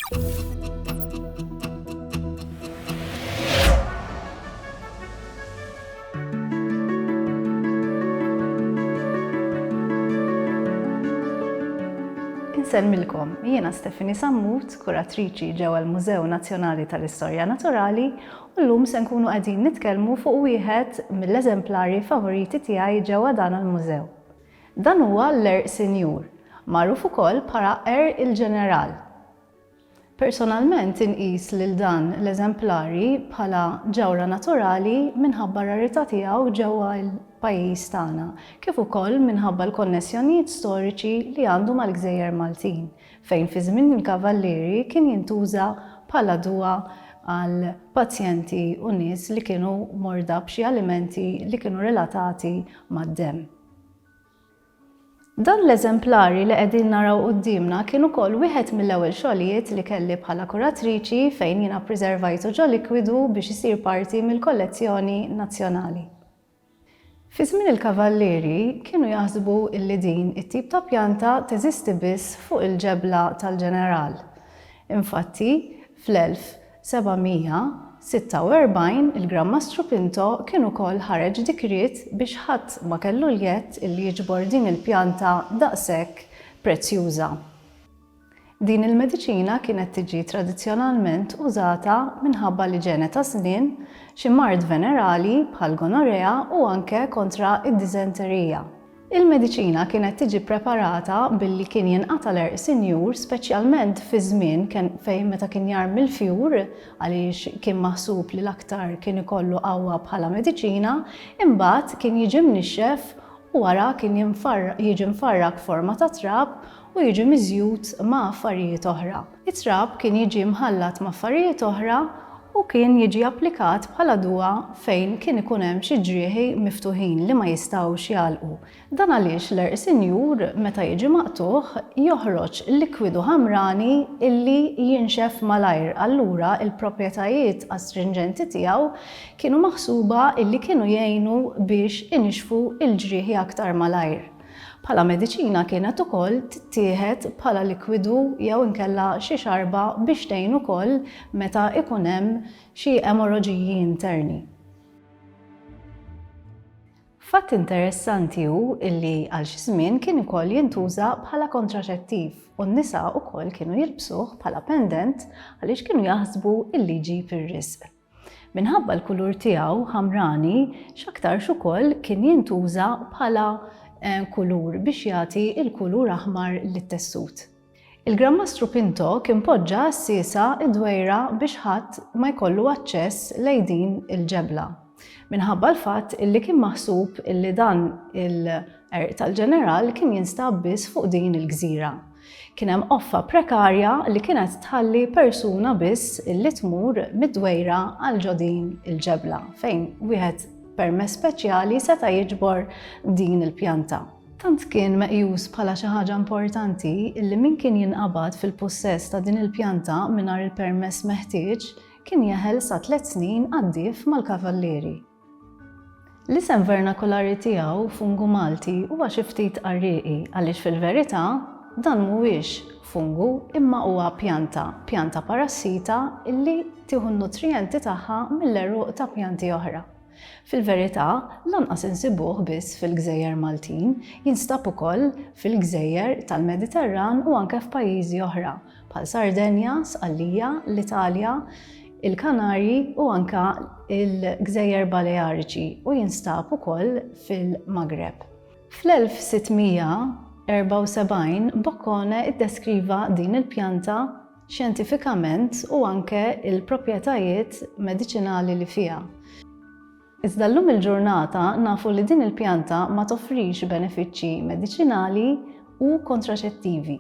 Insellmilkom, jiena Stefani Sammut, kuratriċi ġewwa l-Mużew Nazzjonali tal-Istorja Naturali, u llum se nkunu qegħdin nitkellmu fuq wieħed mill-eżemplari favoriti tiegħi ġewwa dan il-mużew. Dan huwa l-Erq Sinjur, magħruf ukoll bħala Erq il-Ġeneral. Personalment inqis lil dan l-eżemplari bħala ġewra naturali minħabba rarità tiegħu ġewwa l-pajjiż tagħna, kif ukoll minħabba l-konnessjonijiet storiċi li għandu mal-Gżejjer Maltin, fejn fi żmien il-Kavallieri kien jintuża bħala duwa għal pazjenti u nies li kienu morda b'xi alimenti li kienu relatati mad-demm. Dan l-eżemplari li qegħdin naraw qudiemna kien ukoll wieħed mill-ewwel xogħlijiet li kelli bħala kuratriċi fejn jiena ppreservajtu ġo likwidu biex isir parti mill-kollezzjoni nazzjonali. Fi żmien il-Kavallieri kienu jaħsbu li din it-tip ta' pjanta teżisti biss fuq il-ġebla tal-Ġeneral. Infatti, fl-1746 il-Gran-Mastru Pinto kien ukoll ħareġ dikriet biex ħadd ma kellu l-jett illi jiġbor din il-pjanta daqshekk prezzjuża. Din il-mediċina kienet tiġi tradizzjonalment użata minħabba li ġenet ta' żmien xi mard venerali bħal gonorrea u anke kontra id-diżenterija. Il-mediċina kienet tiġi preparata billi kien jinqata l-Erq Sinjur speċjalment fi żmien fejn meta kien jarmi l-fjur għaliex kien maħsub li l-aktar kien ikollu qawwa bħala mediċina, imbagħad kien jiġi mnixxef u wara kien jiġi mfarrak forma ta' trab u jiġi miżjud ma' affarijiet oħra. It-trab kien jiġi mħallat ma' affarijiet oħra u kien jiġi applikat bħala duwa fejn kien ikun hemm xi ġrieħi miftuħin li ma jistgħux jagħlqu. Dan għaliex l-Erq Sinjur meta jiġi maqtuħ joħroġ likwidu ħamrani illi jinxef malajr. Allura il-proprjetajiet astringenti tiegħu kienu maħsuba illi kienu jgħinu biex inixfu il-ġrieħi aktar malajr. Bħala mediċina kienet ukoll tittieħed bħala likwidu jew inkella xi xarba biex tgħin ukoll meta ikun hemm xi emorroġiji interni. Fatt interessanti hu illi għal xi żmien kien ukoll jintuża bħala kontraċettiv u n-nisa wkoll kienu jilbsuh bħala pendent għaliex kienu jaħsbu illi jġib ir-risq. Minħabba l-kulur tiegħu ħamrani x'aktarx ukoll kien jintuża bħala kulur biex jagħti il-kulur aħmar lit-tessut. Il-Gran-Mastru Pinto kien poġġa s-siesa id-dwejra biex ħadd ma jkollu aċċess lejn din il-ġebla. Minħabba l-fatt illi kien maħsub illi dan il-Erq tal-Ġeneral kien jinstab biss fuq din il-gżira. Kien hemm offa prekarja li kienet tħalli persuna biss illi tmur mid-dwejra għal ġodin il-ġebla fejn wieħed permess speċjali seta' jiġbor din il-pjanta. Tant kien meqjus bħala xi ħaġa importanti illi min kien jinqabad fil-possess ta' din il-pjanta mingħajr il-permess meħtieġ kien jeħel sa 3 snin għaddief mal-Kavallieri. L-isem vernakolari tiegħu fungu Malti huwa xi ftit qarrieqi għaliex fil-verità dan mhuwiex fungu imma huwa pjanta parassita illi tieħu n-nutrijenti tagħha mill-eruq ta' pjanti oħra. Fil-verità, lanqas insibuh biss fil-Gżejjer Maltin, jinstab ukoll fil-Gżejjer tal-Mediterran u anke f'pajjiżi oħra bħal Sardenja, Sqallija, l-Italja, il-Kanarji u anke il-Gżejjer Baleariċi u jinstab ukoll fil-Maghreb. Fl-1674 Boccone iddeskriva din il-pjanta xjentifikament u anke il-proprjetajiet mediċinali li fiha. Iżda llum il-ġurnata nafu li din il-pjanta ma toffrix benefiċċji mediċinali u kontraċettivi.